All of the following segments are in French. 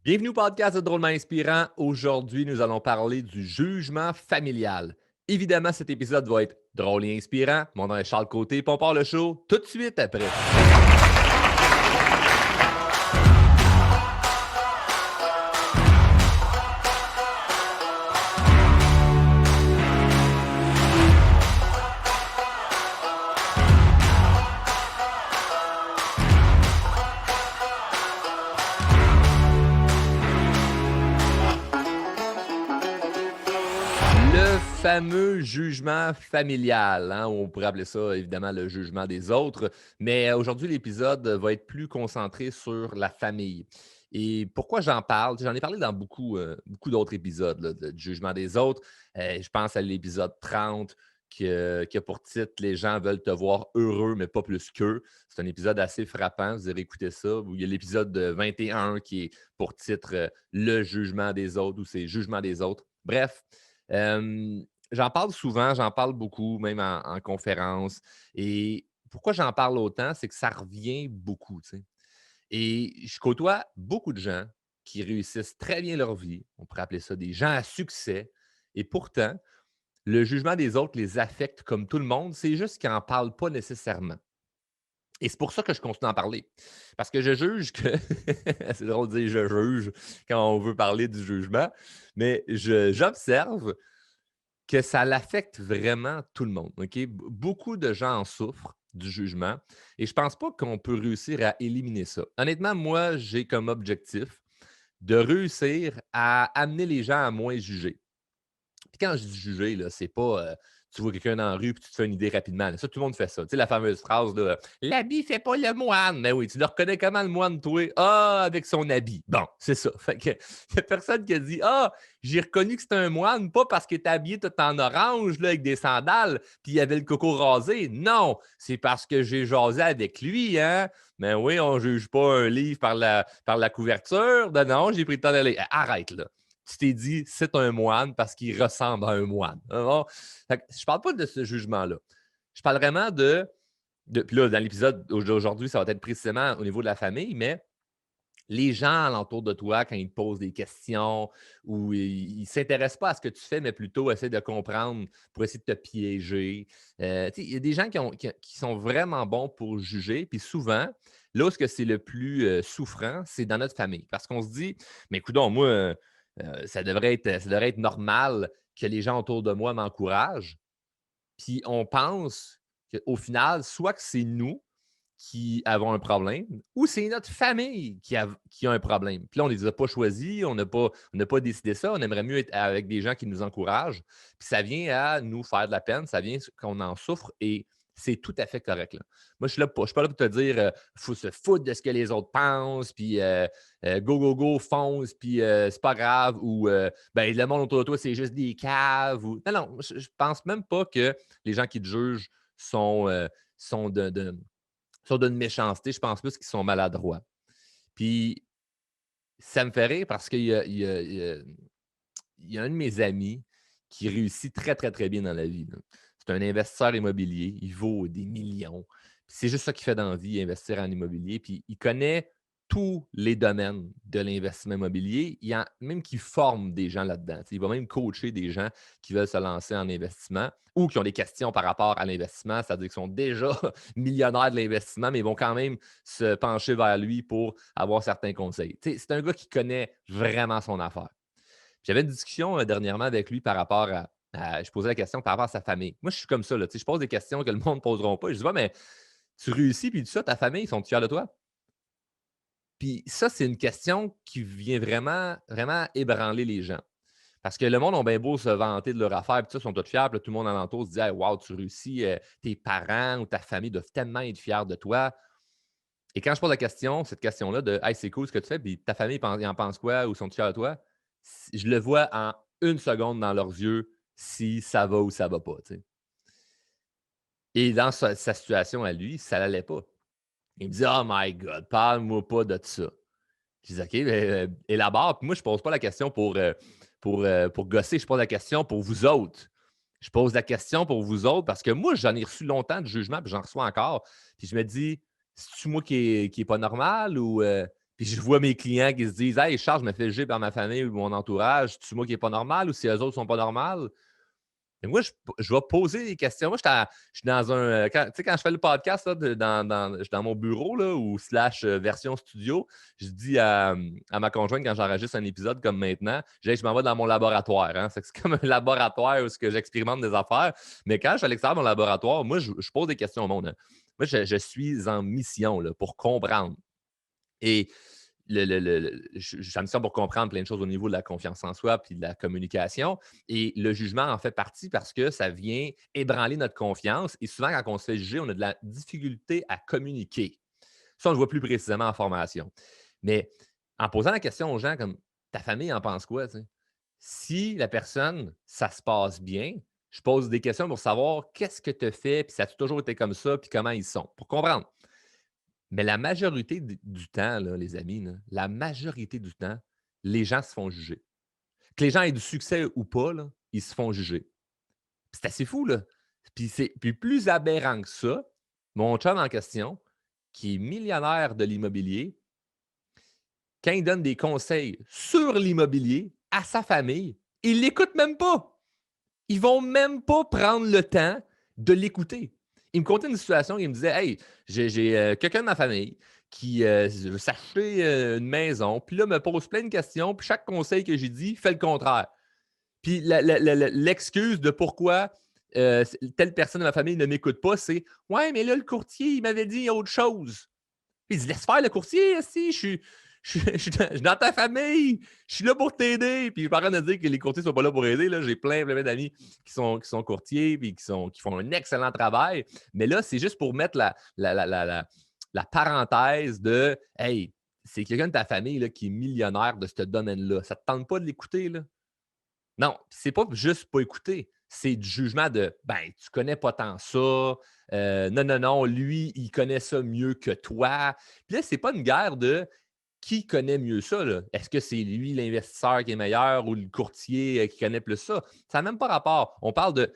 Bienvenue au podcast de Drôlement Inspirant. Aujourd'hui, nous allons parler du jugement familial. Évidemment, cet épisode va être drôle et inspirant. Mon nom est Charles Côté, puis on part le show tout de suite après. Le fameux jugement familial, hein, on pourrait appeler ça évidemment le jugement des autres, mais aujourd'hui l'épisode va être plus concentré sur la famille. Et pourquoi j'en parle? J'en ai parlé dans beaucoup d'autres épisodes là, du jugement des autres. Je pense à l'épisode 30 qui a pour titre «Les gens veulent te voir heureux, mais pas plus qu'eux». C'est un épisode assez frappant, vous irez écouter ça. Où il y a l'épisode de 21 qui est pour titre «Le jugement des autres» ou «C'est jugement des autres». Bref, j'en parle souvent, j'en parle beaucoup, même en conférence. Et pourquoi j'en parle autant, c'est que ça revient beaucoup, tu sais. Et je côtoie beaucoup de gens qui réussissent très bien leur vie. On pourrait appeler ça des gens à succès. Et pourtant, le jugement des autres les affecte comme tout le monde. C'est juste qu'ils n'en parlent pas nécessairement. Et c'est pour ça que je continue à en parler. Parce que je juge que, c'est drôle de dire je juge quand on veut parler du jugement, mais j'observe que ça l'affecte vraiment tout le monde, OK? Beaucoup de gens en souffrent du jugement et je pense pas qu'on peut réussir à éliminer ça. Honnêtement, moi, j'ai comme objectif de réussir à amener les gens à moins juger. Puis quand je dis juger, là, c'est pas, tu vois quelqu'un dans la rue puis tu te fais une idée rapidement, là. Ça, tout le monde fait ça. Tu sais, la fameuse phrase, là: «L'habit fait pas le moine». Mais oui, tu le reconnais comment le moine, toi? «Ah, avec son habit». Bon, c'est ça. Fait que y a personne qui a dit: «Ah, j'ai reconnu que c'était un moine, pas parce qu'il était habillé tout en orange, là, avec des sandales, puis il avait le coco rasé. Non, c'est parce que j'ai jasé avec lui, hein». Mais oui, on juge pas un livre par la couverture. Non, non, j'ai pris le temps d'aller. Arrête, là, tu t'es dit, c'est un moine parce qu'il ressemble à un moine. Bon, fait que je ne parle pas de ce jugement-là. Je parle vraiment puis là, dans l'épisode d'aujourd'hui, ça va être précisément au niveau de la famille, mais les gens alentour de toi, quand ils te posent des questions ou ils ne s'intéressent pas à ce que tu fais, mais plutôt essaient de comprendre pour essayer de te piéger. Il y a des gens qui sont vraiment bons pour juger, puis souvent, là où c'est le plus souffrant, c'est dans notre famille. Parce qu'on se dit, mais écoute, moi, ça devrait être normal que les gens autour de moi m'encouragent. Puis on pense qu'au final, soit que c'est nous qui avons un problème ou c'est notre famille qui a un problème. Puis là, on ne les a pas choisis, on n'a pas décidé ça. On aimerait mieux être avec des gens qui nous encouragent. Puis ça vient à nous faire de la peine, ça vient qu'on en souffre et c'est tout à fait correct, là. Moi, je suis pas là pour te dire, faut se foutre de ce que les autres pensent, puis go, go, go, fonce, puis c'est pas grave, ou ben, le monde autour de toi, c'est juste des caves. Non, non, je pense même pas que les gens qui te jugent sont, sont sont d'une méchanceté. Je pense plus qu'ils sont maladroits. Puis ça me fait rire parce qu'il y a un de mes amis qui réussit très, très, très bien dans la vie, là. C'est un investisseur immobilier. Il vaut des millions. Puis c'est juste ça qu'il fait dans la vie, investir en immobilier. Puis il connaît tous les domaines de l'investissement immobilier. Même qu'il forme des gens là-dedans. Tu sais, il va même coacher des gens qui veulent se lancer en investissement ou qui ont des questions par rapport à l'investissement, c'est-à-dire qu'ils sont déjà millionnaires de l'investissement, mais ils vont quand même se pencher vers lui pour avoir certains conseils. Tu sais, c'est un gars qui connaît vraiment son affaire. J'avais une discussion dernièrement avec lui par rapport je posais la question par rapport à sa famille. Moi, je suis comme ça, là, tu sais, je pose des questions que le monde ne poseront pas. Je dis: «Ouais, mais tu réussis, puis tout ça, ta famille, ils sont fiers de toi?» Puis ça, c'est une question qui vient vraiment, vraiment ébranler les gens. Parce que le monde a bien beau se vanter de leur affaire, puis ça, ils sont tous fiers, puis là, tout le monde alentour se dit: «Hey, wow, tu réussis, tes parents ou ta famille doivent tellement être fiers de toi». Et quand je pose la question, cette question-là de: «Hey, c'est cool ce que tu fais, puis ta famille, ils en pensent quoi ou sont fiers de toi?» Je le vois en une seconde dans leurs yeux si ça va ou ça va pas, tu sais. Et dans sa situation à lui, ça l'allait pas. Il me dit: «Oh my God, parle-moi pas de ça». Je dis: «OK, beh, élabore». Puis moi, je pose pas la question pour gosser, je pose la question pour vous autres. Je pose la question pour vous autres parce que moi, j'en ai reçu longtemps de jugement, puis j'en reçois encore. Puis je me dis: «C'est-tu moi qui est pas normal ou» Puis je vois mes clients qui se disent: «Hey Charles, je me fais juger par ma famille ou mon entourage. C'est-tu moi qui est pas normal ou si eux autres sont pas normales?» Et moi, je vais poser des questions. Moi, je suis dans un. Tu sais, quand je fais le podcast, là, je suis dans mon bureau là, ou slash version studio, je dis à ma conjointe quand j'enregistre un épisode comme maintenant, je m'en vais dans mon laboratoire. Hein. C'est comme un laboratoire où j'expérimente des affaires. Mais quand je suis à l'extérieur de mon laboratoire, moi, je pose des questions au monde. Hein. Moi, je suis en mission là, pour comprendre. Et j'ai mission pour comprendre plein de choses au niveau de la confiance en soi puis de la communication. Et le jugement en fait partie parce que ça vient ébranler notre confiance. Et souvent, quand on se fait juger, on a de la difficulté à communiquer. Ça, on le voit plus précisément en formation. Mais en posant la question aux gens comme ta famille en pense quoi? Tu sais? Si la personne, ça se passe bien, je pose des questions pour savoir qu'est-ce que tu as fait, puis ça a toujours été comme ça, puis comment ils sont, pour comprendre. Mais la majorité du temps, là, les amis, là, la majorité du temps, les gens se font juger. Que les gens aient du succès ou pas, là, ils se font juger. C'est assez fou, là. Puis plus aberrant que ça, mon chum en question, qui est millionnaire de l'immobilier, quand il donne des conseils sur l'immobilier à sa famille, il l'écoute même pas. Ils vont même pas prendre le temps de l'écouter. Il me contait une situation, il me disait: «Hey, j'ai quelqu'un de ma famille qui, veut s'acheter, une maison, puis là, me pose plein de questions, puis chaque conseil que j'ai dit, fait le contraire. Puis l'excuse de pourquoi, telle personne de ma famille ne m'écoute pas, c'est: "Ouais, mais là, le courtier, il m'avait dit autre chose"». Puis il dit: «Laisse faire le courtier, esti, je suis dans ta famille, je suis là pour t'aider». Puis je suis pas en train de dire que les courtiers sont pas là pour aider, là. J'ai plein d'amis qui sont courtiers puis qui font un excellent travail. Mais là, c'est juste pour mettre la parenthèse de: «Hey, c'est quelqu'un de ta famille là, qui est millionnaire de ce domaine-là. Ça te tente pas de l'écouter, là?» Non, c'est pas juste pas écouter, c'est du jugement de ben, tu connais pas tant ça. Non, non, non, lui, il connaît ça mieux que toi. Puis là, c'est pas une guerre de qui connaît mieux ça, là. Est-ce que c'est lui l'investisseur qui est meilleur ou le courtier qui connaît plus ça? Ça n'a même pas rapport. On parle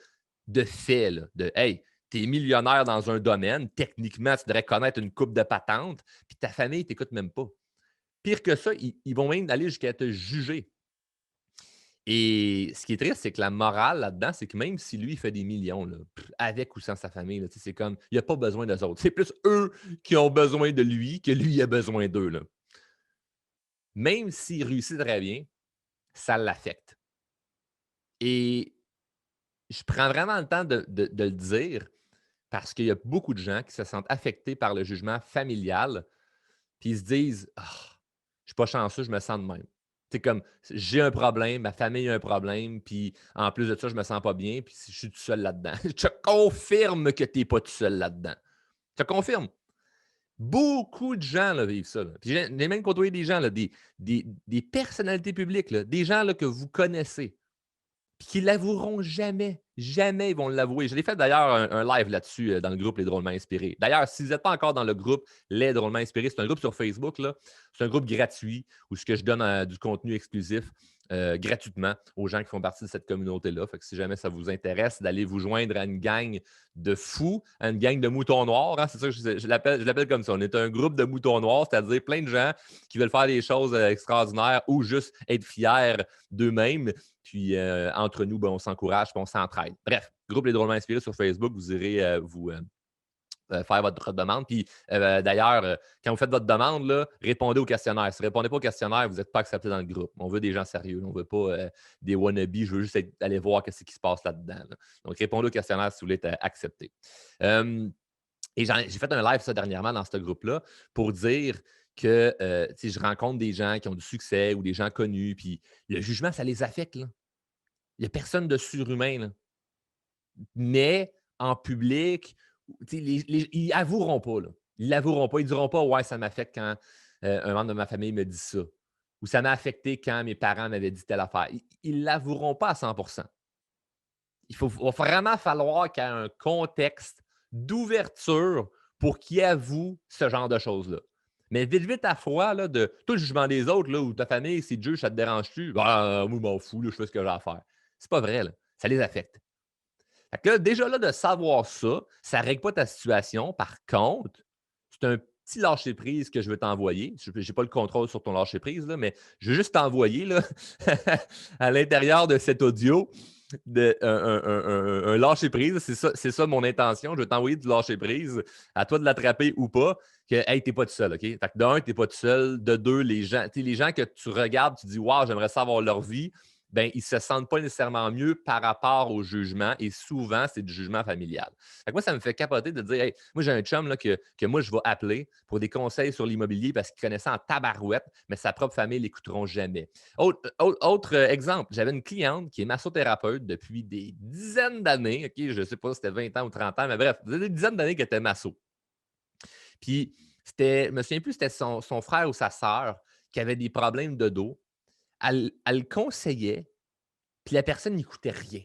de faits, là, de hey, tu es millionnaire dans un domaine, techniquement, tu devrais connaître une coupe de patente, puis ta famille ne t'écoute même pas. Pire que ça, ils vont même aller jusqu'à te juger. Et ce qui est triste, c'est que la morale là-dedans, c'est que même si lui, il fait des millions, là, avec ou sans sa famille, là, c'est comme, il n'a pas besoin d'eux autres. C'est plus eux qui ont besoin de lui que lui a besoin d'eux. Là. Même s'il réussit très bien, ça l'affecte. Et je prends vraiment le temps de le dire parce qu'il y a beaucoup de gens qui se sentent affectés par le jugement familial, puis ils se disent: «Ah, je suis pas chanceux, je me sens de même». C'est comme, j'ai un problème, ma famille a un problème, puis en plus de ça, je me sens pas bien, puis je suis tout seul là-dedans. Je te confirme que tu n'es pas tout seul là-dedans. Je te confirme. Beaucoup de gens là, vivent ça. Là. Puis j'ai même côtoyé des gens, là, des personnalités publiques, là, des gens là, que vous connaissez, puis qui l'avoueront jamais. Jamais ils vont l'avouer. Je l'ai fait d'ailleurs un live là-dessus dans le groupe Les Drôlement Inspirés. D'ailleurs, si vous n'êtes pas encore dans le groupe Les Drôlement Inspirés, c'est un groupe sur Facebook. Là. C'est un groupe gratuit où ce que je donne du contenu exclusif gratuitement aux gens qui font partie de cette communauté-là. Fait que si jamais ça vous intéresse d'aller vous joindre à une gang de fous, à une gang de moutons noirs, hein, c'est ça que je l'appelle comme ça. On est un groupe de moutons noirs, c'est-à-dire plein de gens qui veulent faire des choses extraordinaires ou juste être fiers d'eux-mêmes. Puis entre nous, ben, on s'encourage et on s'entraide. Bref, groupe Les Drôlement Inspirés sur Facebook, vous irez vous faire votre demande. Puis d'ailleurs, quand vous faites votre demande, là, répondez au questionnaire. Si vous ne répondez pas au questionnaire, vous n'êtes pas accepté dans le groupe. On veut des gens sérieux. On ne veut pas des wannabes. Je veux juste aller voir ce qui se passe là-dedans. Là. Donc, répondez au questionnaire si vous voulez être accepté. Et j'ai fait un live ça dernièrement dans ce groupe-là pour dire que je rencontre des gens qui ont du succès ou des gens connus, puis le jugement, ça les affecte. Là. Il n'y a personne de surhumain. Là. Mais en public, ils avoueront pas. Là. Ils l'avoueront pas. Ils ne diront pas: «Ouais, ça m'affecte quand un membre de ma famille me dit ça» ou «Ça m'a affecté quand mes parents m'avaient dit telle affaire». Ils ne l'avoueront pas à 100%. Va vraiment falloir qu'il y ait un contexte d'ouverture pour qu'ils avouent ce genre de choses-là. Mais vite, vite à froid, là, de tout le jugement des autres, là, ou ta famille, si Dieu, ça te dérange-tu? Ben, moi, je m'en fous, là, je fais ce que j'ai à faire. C'est pas vrai, là. Ça les affecte. Fait que là, déjà là, de savoir ça, ça ne règle pas ta situation. Par contre, c'est un petit lâcher-prise que je veux t'envoyer. Je n'ai pas le contrôle sur ton lâcher-prise, là, mais je veux juste t'envoyer là, à l'intérieur de cet audio un lâcher-prise. C'est ça mon intention. Je veux t'envoyer du lâcher-prise. À toi de l'attraper ou pas. Que, hey, t'es pas tout seul, OK? Fait que d'un, t'es pas tout seul. De deux, les gens que tu regardes, tu dis, wow, j'aimerais savoir leur vie. Ben, ils ne se sentent pas nécessairement mieux par rapport au jugement et souvent, c'est du jugement familial. Fait que moi, ça me fait capoter de dire, hey, moi, j'ai un chum là, que moi, je vais appeler pour des conseils sur l'immobilier parce qu'il connaît ça en tabarouette, mais sa propre famille ne l'écouteront jamais. Autre exemple, j'avais une cliente qui est massothérapeute depuis des dizaines d'années, OK? Je ne sais pas si c'était 20 ans ou 30 ans, mais bref, des dizaines d'années qu'elle était masso. Puis, je me souviens plus, c'était son frère ou sa sœur qui avait des problèmes de dos. Elle le conseillait, puis la personne n'écoutait rien.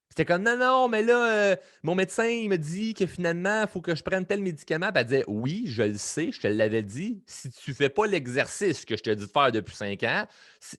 C'était comme: «Non, non, mais là, mon médecin, il me dit que finalement, il faut que je prenne tel médicament». Puis elle disait: «Oui, je le sais, je te l'avais dit. Si tu ne fais pas l'exercice que je te dis de faire depuis 5 ans,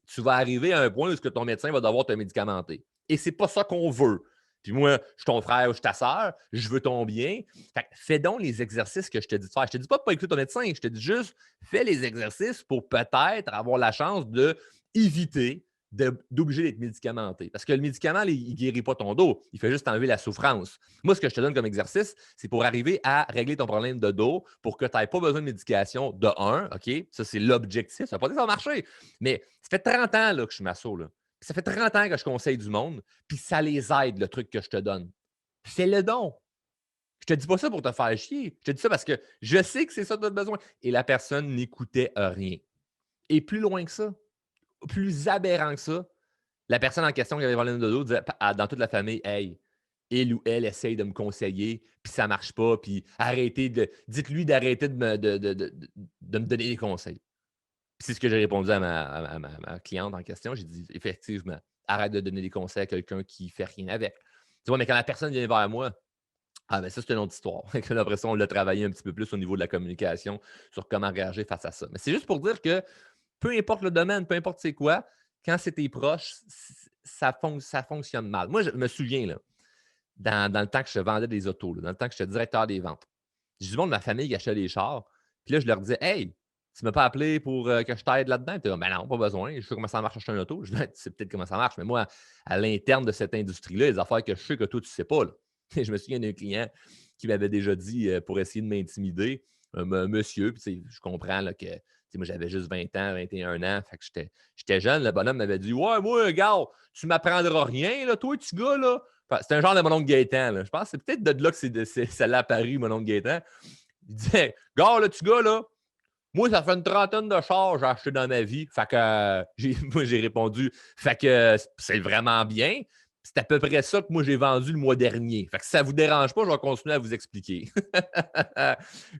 tu vas arriver à un point où ce que ton médecin va devoir te médicamenter. Et c'est pas ça qu'on veut. Puis moi, je suis ton frère ou je suis ta sœur, je veux ton bien. Fait que fais donc les exercices que je te dis de faire. Je te dis pas de pas écouter ton médecin, je te dis juste fais les exercices pour peut-être avoir la chance d'éviter d'obliger d'être médicamenté. Parce que le médicament, il ne guérit pas ton dos. Il fait juste enlever la souffrance. Moi, ce que je te donne comme exercice, c'est pour arriver à régler ton problème de dos pour que tu n'aies pas besoin de médication de un, OK? Ça, c'est l'objectif. Ça ne veut pas dire que ça va marcher. Mais ça fait 30 ans là, que je suis masso. Là. Puis ça fait 30 ans que je conseille du monde. Puis ça les aide, le truc que je te donne. Fais-le don. Je te dis pas ça pour te faire chier. Je te dis ça parce que je sais que c'est ça que tu as besoin. Et la personne n'écoutait rien. Et plus loin que ça, plus aberrant que ça, la personne en question qui avait des problèmes de dos disait dans toute la famille: Hey, il ou elle essaye de me conseiller, puis ça ne marche pas, puis dites-lui d'arrêter de me donner des conseils. Puis c'est ce que j'ai répondu à ma cliente en question. J'ai dit: Effectivement, arrête de donner des conseils à quelqu'un qui ne fait rien avec. Tu vois, mais quand la personne vient vers moi, ah ben ça, c'est une autre histoire. Après ça, on l'a travaillé un petit peu plus au niveau de la communication sur comment réagir face à ça. Mais c'est juste pour dire que peu importe le domaine, peu importe c'est quoi, quand c'est tes proches, ça fonctionne mal. Moi, je me souviens, là, dans le temps que je vendais des autos, là, dans le temps que j'étais directeur des ventes, j'ai du monde de ma famille qui achetait des chars. Puis là, je leur disais: Hey, tu ne m'as pas appelé pour que je t'aide là-dedans? Ils étaient comme: Ben non, pas besoin. Je sais comment ça marche acheter un auto. Je dis: Ben, tu sais peut-être comment ça marche, mais moi, à l'interne de cette industrie-là, il y a des affaires que je sais que toi, tu ne sais pas. Là. Et je me souviens d'un client qui m'avait déjà dit pour essayer de m'intimider, un monsieur, puis je comprends là, que moi, j'avais juste 20 ans, 21 ans, fait que j'étais jeune. Le bonhomme m'avait dit: Ouais, moi, regarde, tu ne m'apprendras rien, là, toi, petit gars, là. C'était un genre de mon oncle Gaétan. Là. Je pense que c'est peut-être de là que ça l'a apparu, mon oncle Gaétan. Il disait: Gars, là, petit gars, là, moi, ça fait une trentaine de chars que j'ai acheté dans ma vie. Fait que moi, j'ai répondu: Fait que c'est vraiment bien. C'est à peu près ça que moi, j'ai vendu le mois dernier. Fait que si ça ne vous dérange pas, je vais continuer à vous expliquer.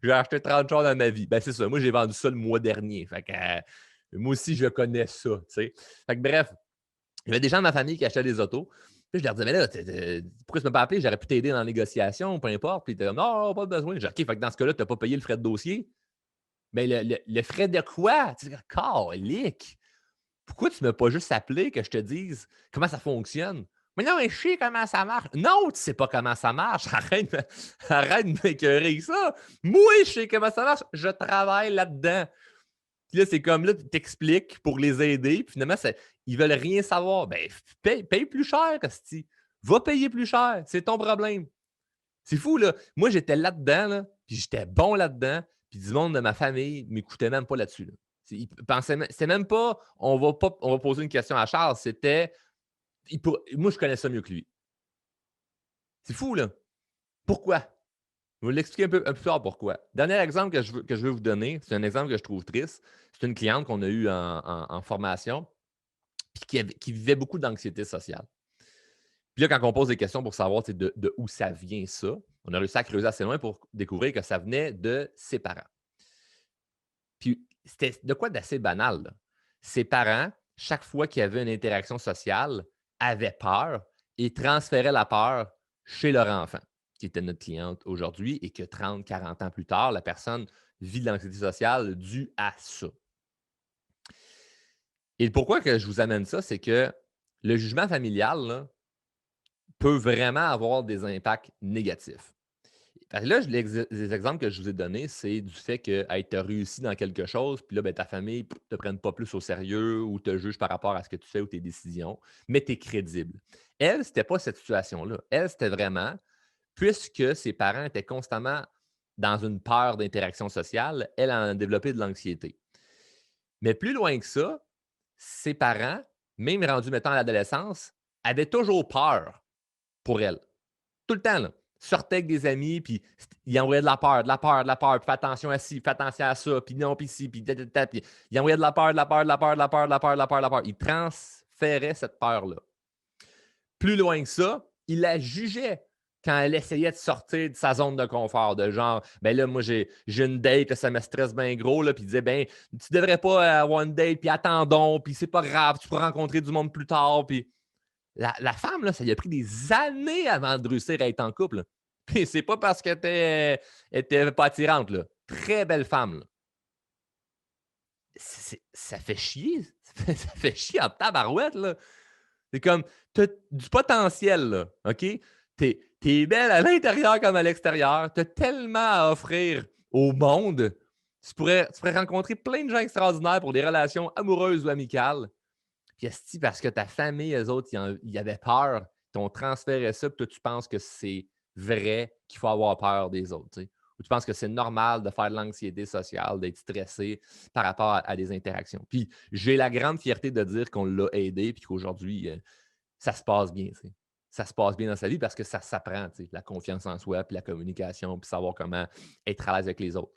J'ai acheté 30 chars dans ma vie. Ben, c'est ça. Moi, j'ai vendu ça le mois dernier. Fait que moi aussi, je connais ça. T'sais. Fait que bref, il y avait des gens de ma famille qui achetaient des autos. Puis je leur disais: Mais là, pourquoi tu ne m'as pas appelé? J'aurais pu t'aider dans la négociation, peu importe. Puis ils étaient comme: Non, pas besoin. J'ai dit: OK, fait que dans ce cas-là, tu n'as pas payé le frais de dossier. Mais le frais de quoi? Tu dis: Calique! Pourquoi tu ne m'as pas juste appelé que je te dise comment ça fonctionne? Mais non, mais je sais comment ça marche. Non, tu ne sais pas comment ça marche. Arrête de m'écœurer avec ça. Moi, je sais comment ça marche. Je travaille là-dedans. Puis là, c'est comme là, tu t'expliques pour les aider. Puis finalement, ils ne veulent rien savoir. Ben, paye plus cher, Asti. Va payer plus cher. C'est ton problème. C'est fou, là. Moi, j'étais là-dedans, là, puis j'étais bon là-dedans, puis du monde de ma famille ne m'écoutait même pas là-dessus. Là. Ils pensaient, c'était même pas on va poser une question à Charles, c'était moi, je connais ça mieux que lui. C'est fou, là. Pourquoi? Je vais vous l'expliquer un peu plus tard pourquoi. Dernier exemple que je veux vous donner, c'est un exemple que je trouve triste. C'est une cliente qu'on a eue en formation, puis qui vivait beaucoup d'anxiété sociale. Puis là, quand on pose des questions pour savoir de où ça vient, ça, on a réussi à creuser assez loin pour découvrir que ça venait de ses parents. Puis c'était de quoi d'assez banal. Là. Ses parents, chaque fois qu'il y avait une interaction sociale, avaient peur et transféraient la peur chez leur enfant, qui était notre cliente aujourd'hui, et que 30, 40 ans plus tard, la personne vit de l'anxiété sociale due à ça. Et pourquoi que je vous amène ça, c'est que le jugement familial là, peut vraiment avoir des impacts négatifs. Fait que là, les exemples que je vous ai donnés, c'est du fait que hey, tu as réussi dans quelque chose, puis là, ben, ta famille ne te prenne pas plus au sérieux ou te juge par rapport à ce que tu fais ou tes décisions, mais tu es crédible. Elle, c'était pas cette situation-là. Elle, c'était vraiment, puisque ses parents étaient constamment dans une peur d'interaction sociale, elle en a développé de l'anxiété. Mais plus loin que ça, ses parents, même rendus, mettons, à l'adolescence, avaient toujours peur pour elle. Tout le temps, là. Sortait avec des amis, puis il envoyait de la peur, de la peur, de la peur, puis fais attention à ci, fais attention à ça, puis non, puis ci, puis puis il envoyait de la peur, de la peur, de la peur, de la peur, de la peur, de la peur, de la peur. Il transférait cette peur-là. Plus loin que ça, il la jugeait quand elle essayait de sortir de sa zone de confort, de genre, ben là, moi, j'ai une date, ça me stresse bien gros, là, puis il disait, ben, tu devrais pas avoir une date, puis attendons, puis c'est pas grave, tu pourras rencontrer du monde plus tard, puis la femme, là, ça lui a pris des années avant de réussir à être en couple. Là. Puis c'est pas parce qu'elle était pas attirante, là. Très belle femme, là. Ça fait chier. Ça fait chier en tabarouette, là. C'est comme, tu as du potentiel, là, OK? Tu es belle à l'intérieur comme à l'extérieur. Tu as tellement à offrir au monde. Tu pourrais rencontrer plein de gens extraordinaires pour des relations amoureuses ou amicales. Puis esti, parce que ta famille, eux autres, ils avaient peur, ils t'ont transféré ça, puis toi, tu penses que c'est vrai qu'il faut avoir peur des autres, tu sais. Ou tu penses que c'est normal de faire de l'anxiété sociale, d'être stressé par rapport à des interactions. Puis j'ai la grande fierté de dire qu'on l'a aidé, puis qu'aujourd'hui, ça se passe bien, tu sais. Ça se passe bien dans sa vie parce que ça s'apprend, tu sais, la confiance en soi, puis la communication, puis savoir comment être à l'aise avec les autres.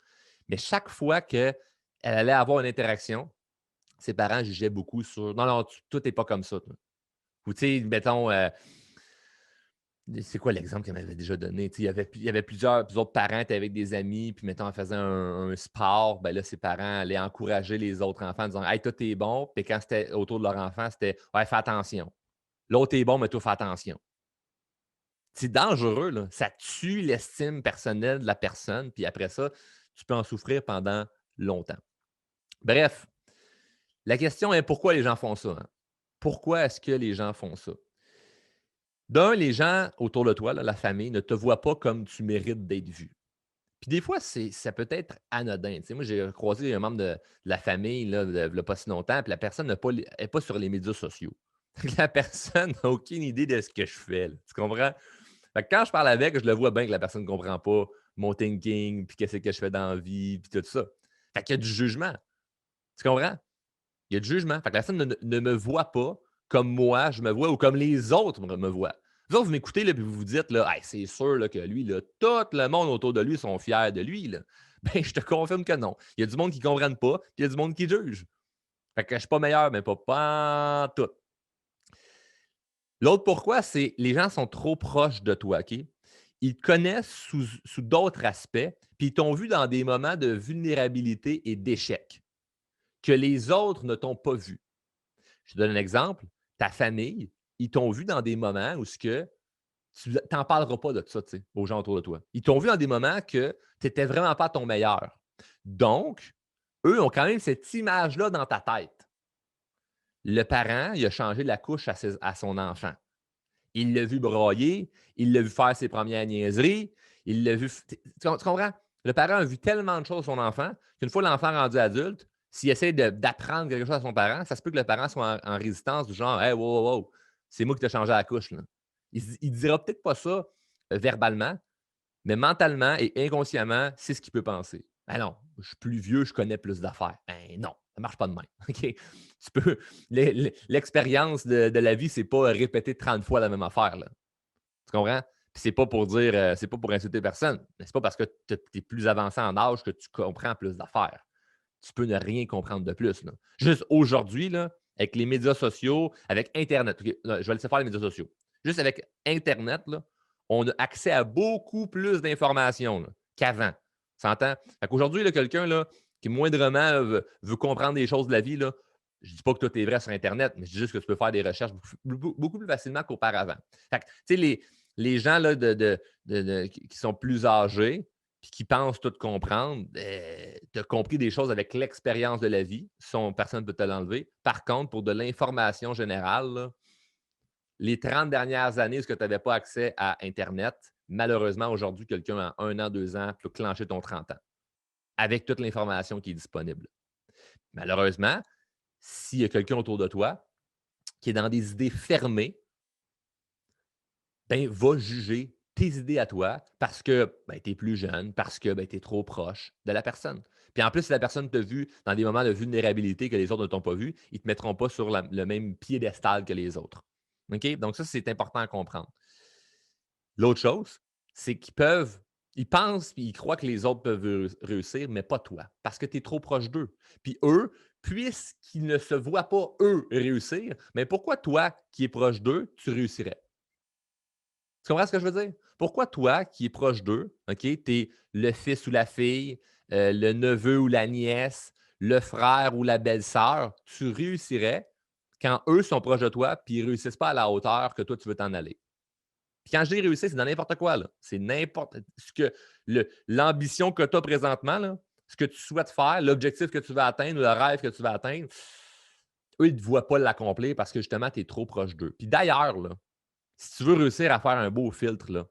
Mais chaque fois qu'elle allait avoir une interaction, ses parents jugeaient beaucoup sur non, non, toi, t'es pas comme ça. Toi. Ou, tu sais, mettons, c'est quoi l'exemple qu'elle m'avait déjà donné? Tu sais, il y avait plusieurs autres parents étaient avec des amis, puis mettons, en faisant un sport, ben là, ses parents allaient encourager les autres enfants en disant hey, toi, t'es bon. Puis quand c'était autour de leur enfant, c'était ouais, fais attention. L'autre est bon, mais toi, fais attention. C'est dangereux, là. Ça tue l'estime personnelle de la personne, puis après ça, tu peux en souffrir pendant longtemps. Bref, la question est pourquoi les gens font ça? Hein? Pourquoi est-ce que les gens font ça? D'un, les gens autour de toi, là, la famille, ne te voient pas comme tu mérites d'être vu. Puis des fois, ça peut être anodin. Tu sais, moi, j'ai croisé un membre de la famille là, pas si longtemps, puis la personne n'est pas sur les médias sociaux. La personne n'a aucune idée de ce que je fais. Là. Tu comprends? Fait que quand je parle avec, je le vois bien que la personne ne comprend pas mon thinking, puis qu'est-ce que je fais dans la vie, puis tout ça. Fait qu'il y a du jugement. Tu comprends? Il y a du jugement. Fait que la personne ne me voit pas comme moi, je me vois ou comme les autres me voient. Vous autres, vous m'écoutez, là, puis vous vous dites, là, hey, c'est sûr là, que lui, là, tout le monde autour de lui sont fiers de lui. Là. Ben, je te confirme que non. Il y a du monde qui ne comprenne pas, puis il y a du monde qui juge. Fait que je ne suis pas meilleur, mais pas tout. L'autre pourquoi, c'est les gens sont trop proches de toi, OK? Ils te connaissent sous d'autres aspects, puis ils t'ont vu dans des moments de vulnérabilité et d'échec que les autres ne t'ont pas vu. Je te donne un exemple. Ta famille, ils t'ont vu dans des moments où ce que tu n'en parleras pas de ça aux gens autour de toi. Ils t'ont vu dans des moments que tu n'étais vraiment pas à ton meilleur. Donc, eux ont quand même cette image-là dans ta tête. Le parent, il a changé la couche à son enfant. Il l'a vu brailler, il l'a vu faire ses premières niaiseries, il l'a vu. Tu comprends? Le parent a vu tellement de choses à son enfant qu'une fois l'enfant rendu adulte, s'il essaie d'apprendre quelque chose à son parent, ça se peut que le parent soit en résistance du genre hey, wow, wow, wow, c'est moi qui t'ai changé la couche. Là. Il ne dira peut-être pas ça verbalement, mais mentalement et inconsciemment, c'est ce qu'il peut penser. Ben non, je suis plus vieux, je connais plus d'affaires. Ben non, ça ne marche pas de même. OK? Tu peux. L'expérience de la vie, c'est pas répéter 30 fois la même affaire. Là. Tu comprends? Puis c'est pas pour dire, c'est pas pour insulter personne. Mais c'est pas parce que tu es plus avancé en âge que tu comprends plus d'affaires. Tu peux ne rien comprendre de plus. Là. Juste aujourd'hui, là, avec les médias sociaux, avec Internet. Okay, là, je vais laisser faire les médias sociaux. Juste avec Internet, là, on a accès à beaucoup plus d'informations là, qu'avant. S'entend? Fait qu'aujourd'hui, là, quelqu'un là, qui moindrement veut comprendre des choses de la vie, là, je ne dis pas que tout est vrai sur Internet, mais je dis juste que tu peux faire des recherches beaucoup plus facilement qu'auparavant. Fait que, tu sais, les gens là, qui sont plus âgés, puis qui pensent tout comprendre, tu as compris des choses avec l'expérience de la vie. Personne ne peut te l'enlever. Par contre, pour de l'information générale, là, les 30 dernières années, est-ce que tu n'avais pas accès à Internet, malheureusement, aujourd'hui, quelqu'un à 1 an, 2 ans peut clencher ton 30 ans avec toute l'information qui est disponible. Malheureusement, s'il y a quelqu'un autour de toi qui est dans des idées fermées, ben, va juger tes idées à toi parce que ben, tu es plus jeune, parce que ben, tu es trop proche de la personne. Puis en plus, si la personne t'a vu dans des moments de vulnérabilité que les autres ne t'ont pas vu, ils ne te mettront pas sur le même piédestal que les autres. OK? Donc, ça, c'est important à comprendre. L'autre chose, c'est ils pensent et ils croient que les autres peuvent réussir, mais pas toi, parce que tu es trop proche d'eux. Puis eux, puisqu'ils ne se voient pas, eux, réussir, mais pourquoi toi, qui es proche d'eux, tu réussirais? Tu comprends ce que je veux dire? Pourquoi toi, qui es proche d'eux, OK, tu es le fils ou la fille, le neveu ou la nièce, le frère ou la belle-sœur, tu réussirais quand eux sont proches de toi puis ils ne réussissent pas à la hauteur que toi, tu veux t'en aller? Puis quand je dis réussir, c'est dans n'importe quoi, là. C'est n'importe ce que l'ambition que tu as présentement, là, ce que tu souhaites faire, l'objectif que tu veux atteindre, le rêve que tu veux atteindre, eux, ils ne te voient pas l'accomplir parce que justement, tu es trop proche d'eux. Puis d'ailleurs, là, si tu veux réussir à faire un beau filtre là,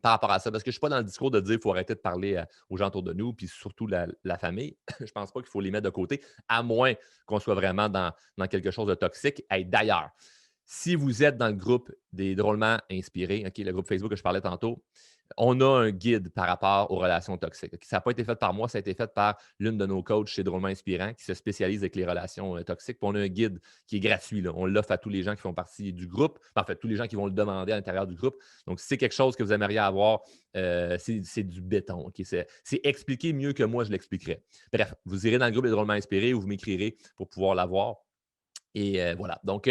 par rapport à ça, parce que je ne suis pas dans le discours de dire qu'il faut arrêter de parler aux gens autour de nous, puis surtout la famille. Je ne pense pas qu'il faut les mettre de côté, à moins qu'on soit vraiment dans quelque chose de toxique. Hey, d'ailleurs, si vous êtes dans le groupe des drôlement inspirés, OK, le groupe Facebook que je parlais tantôt, on a un guide par rapport aux relations toxiques. Ça n'a pas été fait par moi, ça a été fait par l'une de nos coachs chez Drôlement Inspirant qui se spécialise avec les relations toxiques. Puis on a un guide qui est gratuit. Là. On l'offre à tous les gens qui font partie du groupe. En fait, tous les gens qui vont le demander à l'intérieur du groupe. Donc, si c'est quelque chose que vous aimeriez avoir, c'est du béton. OK? C'est expliqué mieux que moi, je l'expliquerai. Bref, vous irez dans le groupe des Drôlement Inspirés ou vous m'écrirez pour pouvoir l'avoir. Et voilà. Donc,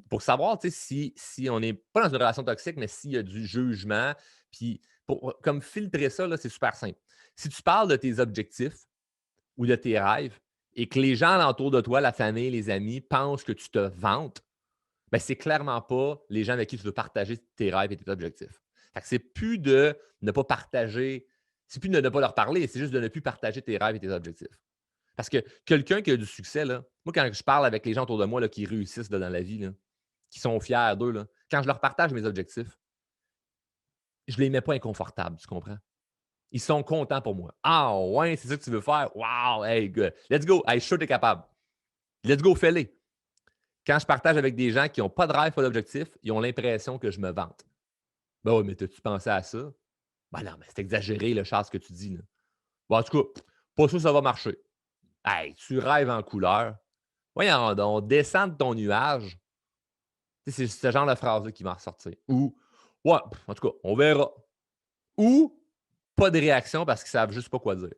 pour savoir si on n'est pas dans une relation toxique, mais s'il y a du jugement, puis comme filtrer ça, c'est super simple. Si tu parles de tes objectifs ou de tes rêves et que les gens alentour de toi, la famille, les amis, pensent que tu te vantes, ben, c'est clairement pas les gens avec qui tu veux partager tes rêves et tes objectifs. Fait que c'est plus de ne pas partager, c'est plus de ne pas leur parler, c'est juste de ne plus partager tes rêves et tes objectifs. Parce que quelqu'un qui a du succès, là, moi, quand je parle avec les gens autour de moi là, qui réussissent là, dans la vie, là, qui sont fiers d'eux, là, quand je leur partage mes objectifs, je ne les mets pas inconfortables, tu comprends? Ils sont contents pour moi. Ah ouais, c'est ça que tu veux faire? Wow, hey, good. Let's go. Hey, je suis sûr que tu es capable. Let's go, fais-les. Quand je partage avec des gens qui n'ont pas de rêve, pas d'objectif, ils ont l'impression que je me vante. Ben oui, mais t'as-tu pensé à ça? Ben non, mais c'est exagéré, le Charles, ce que tu dis. Là. Bon, en tout cas, pas sûr que ça va marcher. Hey, tu rêves en couleur. Voyons donc, descends de ton nuage. Tu sais, c'est ce genre de phrase-là qui va ressortir. Ou, ouais, en tout cas, on verra. Ou, pas de réaction parce qu'ils savent juste pas quoi dire.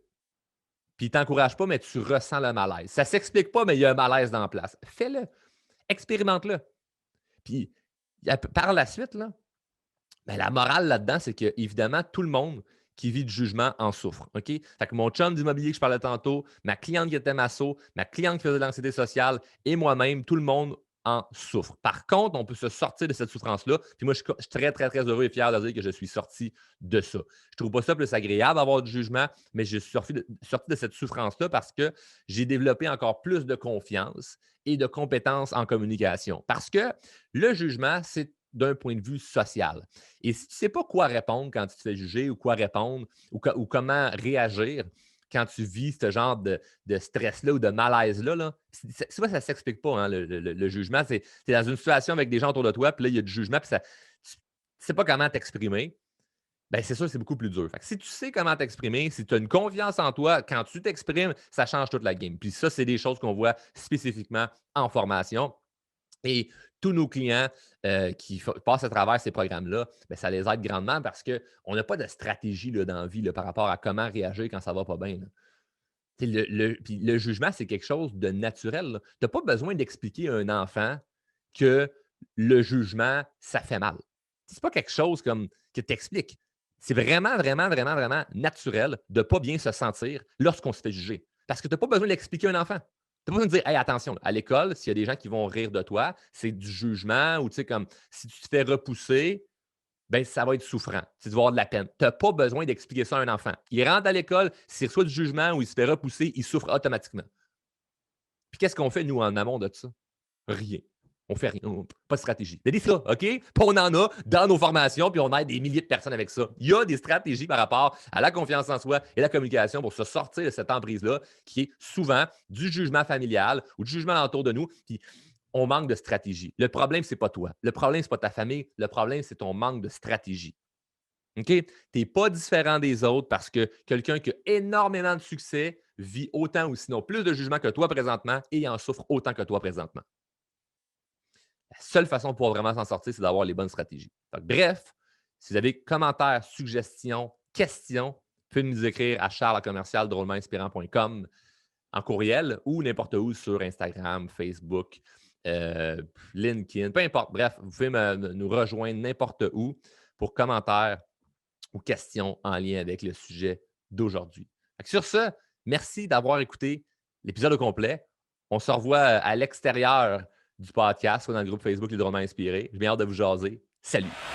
Puis ils t'encouragent pas, mais tu ressens le malaise. Ça s'explique pas, mais il y a un malaise dans la place. Fais-le. Expérimente-le. Puis, par la suite, là, ben, la morale là-dedans, c'est que, évidemment, tout le monde qui vit du jugement en souffre. OK? Fait que mon chum d'immobilier que je parlais tantôt, ma cliente qui était masso, ma cliente qui faisait de l'anxiété sociale et moi-même, tout le monde en souffre. Par contre, on peut se sortir de cette souffrance-là. Puis moi, je suis très, très, très heureux et fier de dire que je suis sorti de ça. Je trouve pas ça plus agréable d'avoir du jugement, mais je suis sorti de cette souffrance-là parce que j'ai développé encore plus de confiance et de compétences en communication. Parce que le jugement, c'est d'un point de vue social. Et si tu ne sais pas quoi répondre quand tu te fais juger ou quoi répondre ou comment réagir quand tu vis ce genre de stress-là ou de malaise-là, là, ça ne s'explique pas, hein, le jugement. Tu es dans une situation avec des gens autour de toi, puis là, il y a du jugement, puis tu ne sais pas comment t'exprimer. Ben, c'est sûr, c'est beaucoup plus dur. Fait que si tu sais comment t'exprimer, si tu as une confiance en toi, quand tu t'exprimes, ça change toute la game. Puis ça, c'est des choses qu'on voit spécifiquement en formation. Et tous nos clients qui passent à travers ces programmes-là, ben, ça les aide grandement parce qu'on n'a pas de stratégie là, dans la vie là, par rapport à comment réagir quand ça ne va pas bien. Puis le jugement, c'est quelque chose de naturel. Tu n'as pas besoin d'expliquer à un enfant que le jugement, ça fait mal. C'est pas quelque chose comme que tu expliques. C'est vraiment, vraiment, vraiment, vraiment naturel de ne pas bien se sentir lorsqu'on se fait juger. Parce que tu n'as pas besoin d'expliquer à un enfant. Tu n'as pas besoin de dire hey, attention, à l'école, s'il y a des gens qui vont rire de toi, c'est du jugement ou tu sais, comme si tu te fais repousser, ben, ça va être souffrant. Tu vas avoir de la peine. Tu n'as pas besoin d'expliquer ça à un enfant. Il rentre à l'école, s'il reçoit du jugement ou il se fait repousser, il souffre automatiquement. Puis qu'est-ce qu'on fait, nous, en amont de ça? Rien. On fait rien, pas de stratégie. Il y a des ça, OK? Puis on en a dans nos formations, puis on aide des milliers de personnes avec ça. Il y a des stratégies par rapport à la confiance en soi et la communication pour se sortir de cette emprise-là, qui est souvent du jugement familial ou du jugement autour de nous. Puis on manque de stratégie. Le problème, ce n'est pas toi. Le problème, ce n'est pas ta famille. Le problème, c'est ton manque de stratégie. OK? Tu n'es pas différent des autres parce que quelqu'un qui a énormément de succès vit autant ou sinon plus de jugement que toi présentement et en souffre autant que toi présentement. La seule façon pour pouvoir vraiment s'en sortir, c'est d'avoir les bonnes stratégies. Donc, bref, si vous avez commentaires, suggestions, questions, vous pouvez nous écrire à charles@drôlementinspirant.com en courriel ou n'importe où sur Instagram, Facebook, euh, LinkedIn, peu importe. Bref, vous pouvez nous rejoindre n'importe où pour commentaires ou questions en lien avec le sujet d'aujourd'hui. Sur ce, merci d'avoir écouté l'épisode au complet. On se revoit à l'extérieur du podcast, soit dans le groupe Facebook Les Drôlement Inspirés. J'ai bien hâte de vous jaser. Salut!